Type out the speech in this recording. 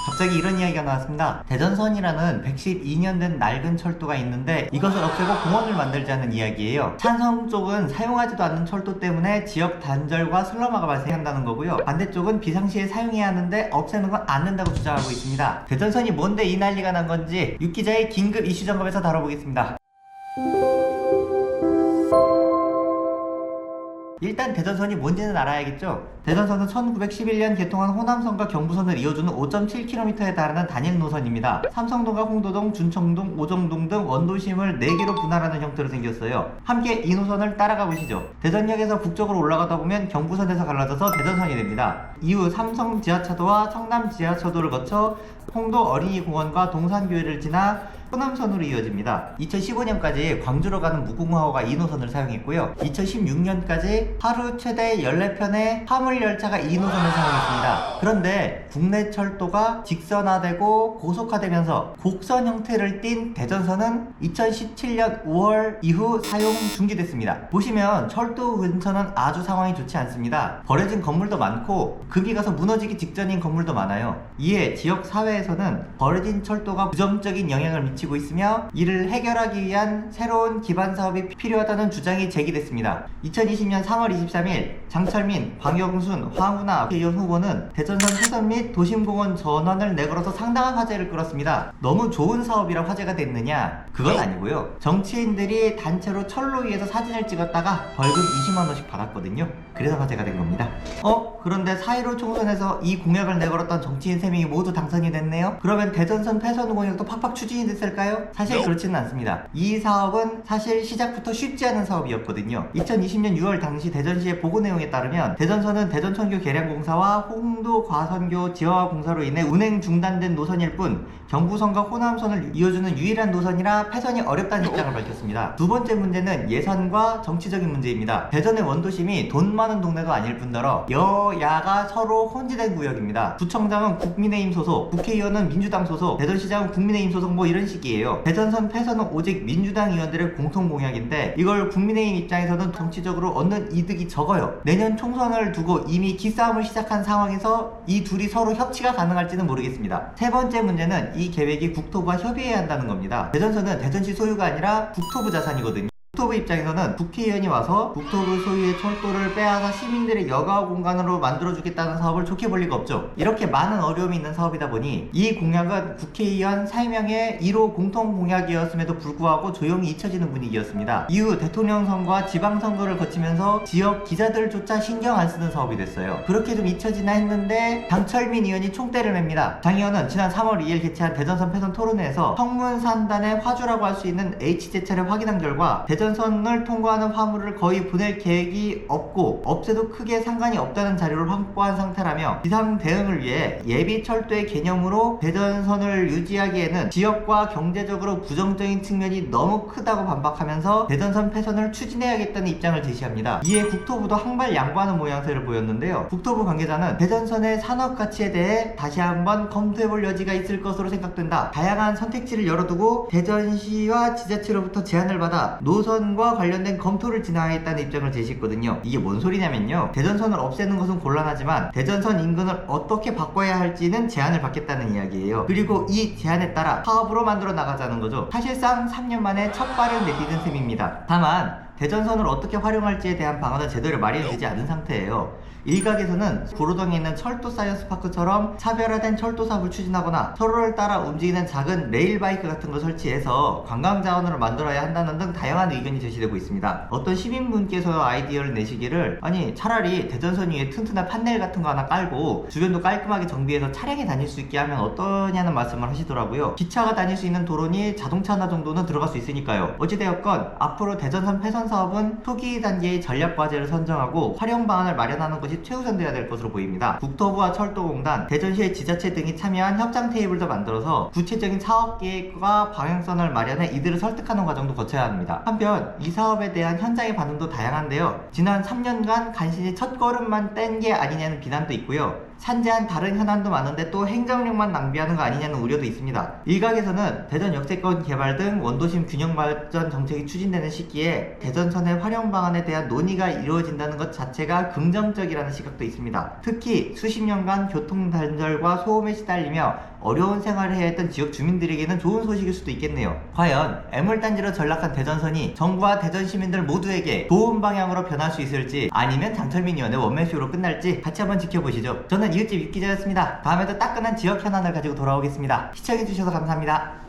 갑자기 이런 이야기가 나왔습니다. 대전선이라는 112년 된 낡은 철도가 있는데 이것을 없애고 공원을 만들자는 이야기예요. 찬성 쪽은 사용하지도 않는 철도 때문에 지역 단절과 슬럼화가 발생한다는 거고요. 반대쪽은 비상시에 사용해야 하는데 없애는 건 안 된다고 주장하고 있습니다. 대전선이 뭔데 이 난리가 난 건지 육기자의 긴급 이슈 점검에서 다뤄보겠습니다. 일단 대전선이 뭔지는 알아야겠죠. 대전선은 1911년 개통한 호남선과 경부선을 이어주는 5.7km에 달하는 단일 노선입니다. 삼성동과 홍도동, 준청동, 오정동 등 원도심을 4개로 분할하는 형태로 생겼어요. 함께 이 노선을 따라가 보시죠. 대전역에서 북쪽으로 올라가다 보면 경부선에서 갈라져서 대전선이 됩니다. 이후 삼성 지하차도와 청남 지하차도를 거쳐 홍도 어린이공원과 동산교회를 지나 호남선으로 이어집니다. 2015년까지 광주로 가는 무궁화호가 이 노선을 사용했고요. 2016년까지 하루 최대 14편의 화물열차가 이 노선을 사용했습니다. 그런데 국내 철도가 직선화되고 고속화되면서 곡선 형태를 띈 대전선은 2017년 5월 이후 사용 중지됐습니다. 보시면 철도 근처는 아주 상황이 좋지 않습니다. 버려진 건물도 많고 급이 가서 무너지기 직전인 건물도 많아요. 이에 지역 사회에서는 버려진 철도가 부정적인 영향을 미치고 있으며 이를 해결하기 위한 새로운 기반 사업이 필요하다는 주장이 제기됐습니다. 2020년 3월 23일 장철민, 황영순, 황운하 국회의원 후보는 대전선 폐선 및 도심공원 전환을 내걸어서 상당한 화제를 끌었습니다. 너무 좋은 사업이라 화제가 됐느냐? 그건 아니고요. 정치인들이 단체로 철로 위에서 사진을 찍었다가 벌금 20만 원씩 받았거든요. 그래서 화제가 된 겁니다. 그런데 4.15 총선에서 이 공약을 내걸었던 정치인 3명이 모두 당선이 됐네요. 그러면 대전선 폐선 공약도 팍팍 추진이 됐을까요? 사실 그렇지는 않습니다. 이 사업은 사실 시작부터 쉽지 않은 사업이었거든요. 2020년 6월 당시 대전시의 보고 내용에 따르면 대전선은 대전천교 계량공사와 홍도 과선교 지하화 공사로 인해 운행 중단된 노선일 뿐 경부선과 호남선을 이어주는 유일한 노선이라 폐선이 어렵다는 입장을 밝혔습니다. 두 번째 문제는 예산과 정치적인 문제입니다. 대전의 원도심이 돈 많은 동네도 아닐 뿐더러 여야가 서로 혼재된 구역입니다. 구청장은 국민의힘 소속, 국회의원은 민주당 소속, 대전시장은 국민의힘 소속 뭐 이런 식이에요. 대전선 폐선은 오직 민주당 의원들의 공통 공약인데 이걸 국민의힘 입장에서는 정치적으로 얻는 이득이 적어요. 내년 총선을 두고 이미 기싸움을 시작한 상황에서 이 둘이 서로 협치가 가능할지는 모르겠습니다. 세 번째 문제는 이 계획이 국토부와 협의해야 한다는 겁니다. 대전선은 대전시 소유가 아니라 국토부 자산이거든요. 국토부 입장에서는 국회의원이 와서 국토부 소유의 철도를 빼앗아 시민들의 여가 공간으로 만들어주겠다는 사업을 좋게 볼 리가 없죠. 이렇게 많은 어려움이 있는 사업이다 보니 이 공약은 국회의원 3명의 1호 공통 공약이었음에도 불구하고 조용히 잊혀지는 분위기였습니다. 이후 대통령 선거와 지방선거를 거치면서 지역 기자들조차 신경 안 쓰는 사업이 됐어요. 그렇게 좀 잊혀지나 했는데 장철민 의원이 총대를 맵니다. 장 의원은 지난 3월 2일 개최한 대전선 폐선 토론회에서 성문산단의 화주라고 할 수 있는 H제차를 확인한 결과 대전선을 통과하는 화물을 거의 보낼 계획이 없고 없애도 크게 상관이 없다는 자료를 확보한 상태라며 비상 대응을 위해 예비 철도의 개념으로 대전선을 유지하기에는 지역과 경제적으로 부정적인 측면이 너무 크다고 반박하면서 대전선 폐선을 추진해야겠다는 입장을 제시합니다. 이에 국토부도 항발 양보하는 모양새를 보였는데요. 국토부 관계자는 대전선의 산업 가치에 대해 다시 한번 검토해볼 여지가 있을 것으로 생각된다. 다양한 선택지를 열어두고 대전시와 지자체로부터 제안을 받아 노선과 관련된 검토를 진행하겠다는 입장을 제시했거든요. 이게 뭔 소리냐면요. 대전선을 없애는 것은 곤란하지만 대전선 인근을 어떻게 바꿔야 할지는 제안을 받겠다는 이야기예요. 그리고 이 제안에 따라 사업으로 만들어 나가자는 거죠. 사실상 3년 만에 첫 발을 내디딘 셈입니다. 다만 대전선을 어떻게 활용할지에 대한 방안은 제대로 마련되지 않은 상태예요. 일각에서는 구로동에 있는 철도 사이언스파크처럼 차별화된 철도 사업을 추진하거나 서로를 따라 움직이는 작은 레일바이크 같은 걸 설치해서 관광자원으로 만들어야 한다는 등 다양한 의견이 제시되고 있습니다. 어떤 시민분께서 아이디어를 내시기를 아니 차라리 대전선 위에 튼튼한 판넬 같은 거 하나 깔고 주변도 깔끔하게 정비해서 차량이 다닐 수 있게 하면 어떠냐는 말씀을 하시더라고요. 기차가 다닐 수 있는 도로니 자동차 하나 정도는 들어갈 수 있으니까요. 어찌되었건 앞으로 대전선 폐선 사업은 초기 단계의 전략 과제를 선정하고 활용 방안을 마련하는 것이 최우선돼야 될 것으로 보입니다. 국토부와 철도공단, 대전시의 지자체 등이 참여한 협상 테이블도 만들어서 구체적인 사업 계획과 방향성을 마련해 이들을 설득하는 과정도 거쳐야 합니다. 한편 이 사업에 대한 현장의 반응도 다양한데요. 지난 3년간 간신히 첫걸음만 뗀 게 아니냐는 비난도 있고요. 산재한 다른 현안도 많은데 또 행정력만 낭비하는 거 아니냐는 우려도 있습니다. 일각에서는 대전 역세권 개발 등 원도심 균형 발전 정책이 추진되는 시기에 대전선의 활용 방안에 대한 논의가 이루어진다는 것 자체가 긍정적이라는 시각도 있습니다. 특히 수십 년간 교통 단절과 소음에 시달리며 어려운 생활을 해야 했던 지역 주민들에게는 좋은 소식일 수도 있겠네요. 과연 애물단지로 전락한 대전선이 정부와 대전 시민들 모두에게 좋은 방향으로 변할 수 있을지, 아니면 장철민 의원의 원맨쇼로 끝날지 같이 한번 지켜보시죠. 저는 이웃집 육기자였습니다. 다음에도 따끈한 지역 현안을 가지고 돌아오겠습니다. 시청해주셔서 감사합니다.